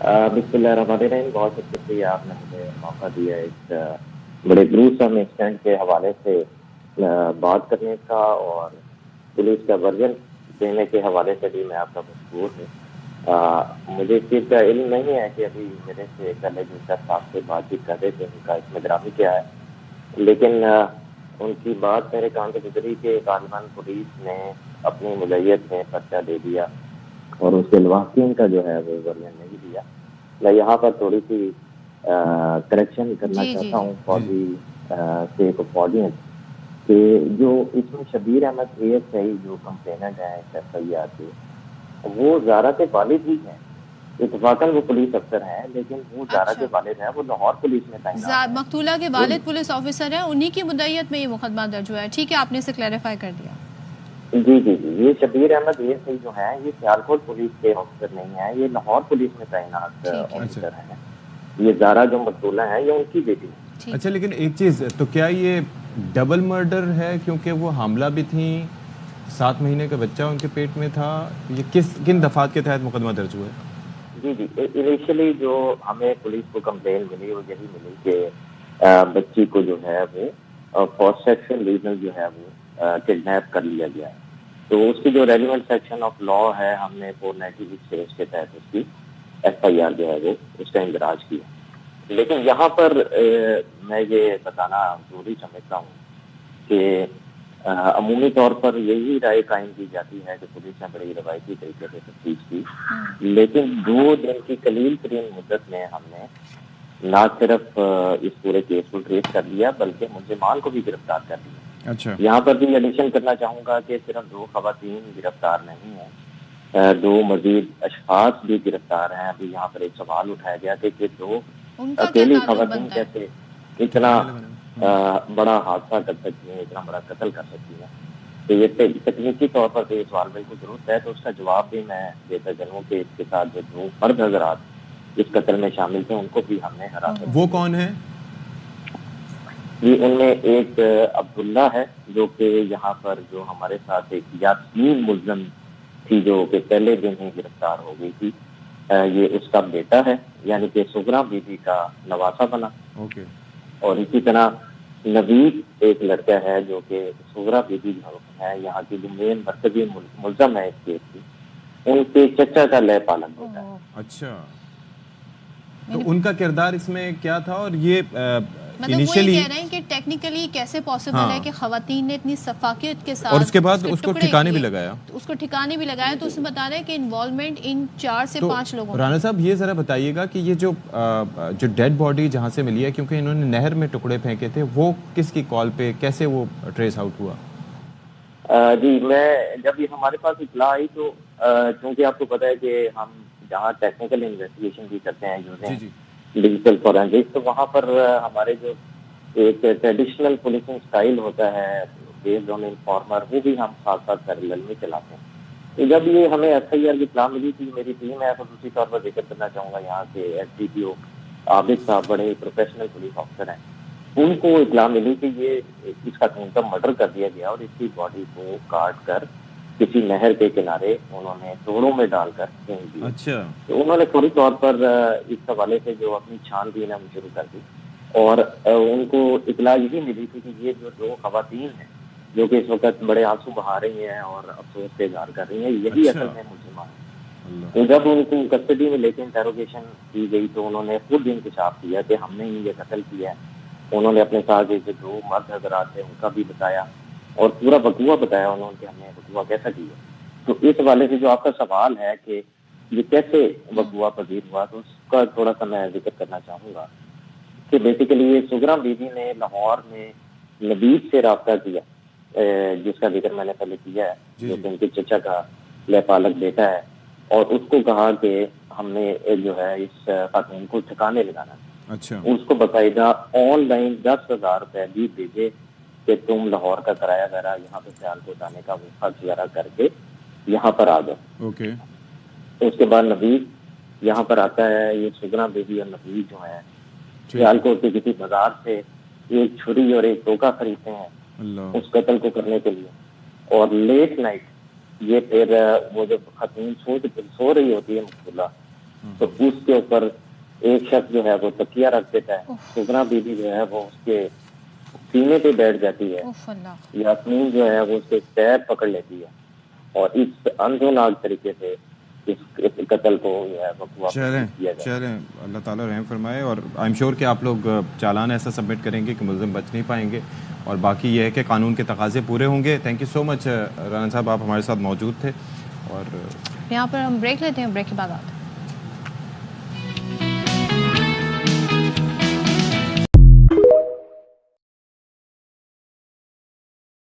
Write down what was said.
बिस्मिल्लाहिर्रहमानिर्रहीम। बहुत बहुत शुक्रिया, आपने मुझे मौका दिया इस बड़े ग्रूसम इंसिडेंट के हवाले से बात करने का, और पुलिस का वर्जन देने के हवाले से भी मैं आपका मशहूर हूँ। मुझे इस चीज़ का इल्म नहीं है कि अभी मेरे से पहले जो शख्स आपसे बातचीत कर रहे थे उनका इसमें ग्रामी क्या है, लेकिन उनकी बात मेरे कान से गुजरी कि तालिबान पुलिस ने अपनी मुलैयत में पर्चा दे दिया और उसके लवाकिन का जो है वो वर्जन नहीं दिया। मैं यहाँ पर थोड़ी सी करेक्शन करना जी जी चाहता जी हूँ for the sake of audience कि जो इसमें शबीर अहमद ASI जो कंप्लेनेंट है FIR के, वो ज़ारा के वालिद ही हैं। इत्तफाकन वो पुलिस अफसर हैं, लेकिन वो ज़ारा के अच्छा, वालिद हैं, वो लाहौर पुलिस में तैनात हैं। मकतूला के वालिद पुलिस ऑफिसर हैं, उन्हीं की मुद्दईयत में ये मुकदमा दर्ज हुआ है। ठीक है, आपने इसे क्लैरिफाई कर दिया। जी जी जी, ये शबीर अहमद ASI जो हैं, ये सियालकोट पुलिस के ऑफिसर नहीं हैं, ये लाहौर पुलिस में तैनात ठीक है, ऑफिसर हैं। ये ज़ारा जो मकतूला है, ये उनकी बेटी है। ठीक अच्छा, है। लेकिन एक चीज़, तो क्या ये डबल मर्डर है क्योंकि वो हामला भी थी, 7 महीने का बच्चा उनके पेट में था? ये किन दफात के तहत मुकदमा दर्ज हुआ है? जी जी, इनिशियली जो हमें पुलिस को कंप्लेन मिली वो यही मिली कि बच्ची को जो है वो फॉर सेक्शुअल रीजन जो है वो किडनैप कर लिया गया है। तो उसकी जो रेलिवेंट सेक्शन ऑफ लॉ है, हमने 496 के तहत उसकी FIR जो है वो उसका इंदराज किया। लेकिन यहाँ पर मैं ये बताना जरूरी समझता हूँ कि अमूमी तौर पर यही राय कायम की जाती है कि पुलिस ने बड़ी रवायती तरीके से तफ्तीश की, लेकिन 2 दिन की कलील तरीन मुद्दत में हमने ना सिर्फ इस पूरे केस को ट्रेस कर लिया, बल्कि मुल्जिमान को भी गिरफ्तार कर लिया। अच्छा, यहाँ पर भी एडिशन करना चाहूँगा कि सिर्फ 2 खवातीन गिरफ्तार नहीं है, 2 मजीद अशखास भी गिरफ्तार हैं। अभी यहाँ पर एक सवाल उठाया गया कि 2 उनका क्या अकेली ताल्लुक खवातीन बनता है? कैसे इतना बड़ा हादसा कर सकती हैं, इतना बड़ा कत्ल कर सकती हैं। तो ये तकनीकी तौर पर तो ये सवाल बिल्कुल दुरुस्त है, तो उसका जवाब भी मैं देता चलूँ कि इसके साथ जो 2 फर्द हजरात इस कत्ल में शामिल थे उनको भी हमने हिरासत वो कौन है? जी, उनमें एक अब्दुल्ला है जो कि यहाँ पर जो हमारे साथ एक यास्मीन मुल्ज़म थी जो कि पहले दिन ही गिरफ्तार हो गई थी, ये उसका बेटा है, यानी कि सुगरा बीबी का नवासा बना। ओके। और इसी तरह नवीद एक लड़का है जो कि सुगरा बीबी जो है यहाँ की जो मेन मरकजी मुल्ज़म है इस केस की, उनके चचा का लय पालन बेटा है। अच्छा, तो उनका किरदार इसमें क्या था? और ये मतलब वो ये इनिशियली कह रहे हैं कि टेक्निकली कैसे पॉसिबल हाँ, है कि खवातीन ने इतनी सफाकियत के साथ और उसके बाद उसके उसको टुकड़े ठिकाने भी किए, लगाया। तो उसको ठिकाने भी लगाया, तो उसमें बता रहे हैं कि इन्वॉल्वमेंट इन 4 से तो 5 लोगों राणा की। साहब, ये ज़रा बताइएगा कि ये जो डेड बॉडी जहाँ से मिली है, क्योंकि इन्होंने नहर में टुकड़े फेंके थे, वो किसकी कॉल पे, कैसे वो ट्रेस आउट हुआ? जी, मैं जब ये हमारे पास इत्तला आई तो क्योंकि आपको पता है कि हम जहाँ टेक्निकल इन्वेस्टिगेशन भी करते हैं जी यूजिंग जी डिजिटल फॉरेंसिक, तो वहाँ पर हमारे जो एक ट्रेडिशनल पुलिसिंग स्टाइल होता है बेस्ड ऑन इन्फॉर्मर, वो भी हम साथ साथ पैरेलल में चलाते हैं। तो जब ये हमें FIR की इत्तला मिली थी, मेरी टीम है, तो दूसरी तौर पर जिक्र करना चाहूँगा यहाँ के SDPO आबिद साहब बड़े प्रोफेशनल पुलिस ऑफिसर हैं, उनको इत्तला मिली कि ये इसका का मर्डर कर दिया गया और इसकी बॉडी को काट कर किसी नहर के किनारे उन्होंने तोड़ों में डालकर फेंक दिया। अच्छा, तो उन्होंने फौरी तौर पर इस हवाले से जो अपनी छानबीन है वो शुरू कर दी, और उनको इत्तला यही मिली थी कि ये जो 2 खवातीन हैं जो कि इस वक्त बड़े आंसू बहा रही हैं और अफसोस का इजहार कर रही हैं, यही अच्छा, असल में मुल्जिमान हैं। अल्लाह, तो जब उनको कस्टडी में लेकर इंटेरोगेशन की गई तो उन्होंने खुद इंकशाफ किया कि हमने ही ये कत्ल किया है। उन्होंने अपने साथ जो 2 मर्द हजरात थे उनका भी बताया और पूरा बकुआ बताया उन्होंने कि हमने बकुआ कैसा किया। तो इस हवाले से जो आपका सवाल है कि ये कैसे बकुआ पजीर हुआ, तो उसका थोड़ा सा मैं जिक्र करना चाहूँगा कि बेसिकली ये सुगरा बीबी ने लाहौर में नबीद से रब्ता किया, जिसका जिक्र मैंने पहले किया है, जी जो जी, कि उनके चचा का लयपालक बेटा है, और उसको कहा कि हमने जो है इस खातून को ठिकाने लगाना है। अच्छा, उसको बाकायदा ऑनलाइन 10,000 रुपए भी भेजे कि तुम लाहौर का किराया वगैरह यहाँ पे सियालकोट आने का वो खर्च वगैरह करके यहाँ पर आ जाओ। ओके, उसके बाद नबीद यहाँ पर आता है, ये सुगना बेबी और नबीद जो है ठीक है, सियालकोट के किसी बाजार से एक छुरी और एक टोका खरीदते हैं अल्लाह, उस कत्ल को करने के लिए, और लेट नाइट ये फिर वो जब खातून सो रही होती है मकबूला, تو اس کے اوپر ایک شخص جو ہے وہ تکیہ رکھ دیتا ہے، سگنا بیوی جو ہے وہ اس کے سینے پہ بیٹھ جاتی ہے، یاسمین جو ہے وہ اس کے پیر پکڑ لیتی ہے اور اس اندھوناک طریقے سے اس قتل کو جو ہے وہ چلیں اللہ تعالیٰ رحم فرمائے. اور آئی ایم شیور کہ آپ لوگ چالان ایسا سبمٹ کریں گے کہ ملزم بچ نہیں پائیں گے، اور باقی یہ ہے کہ قانون کے تقاضے پورے ہوں گے. تھینک یو سو مچ رانا صاحب، آپ ہمارے ساتھ موجود تھے. اور یہاں پر ہم بریک لیتے ہیں، بریک کے بعد آتے ہیں.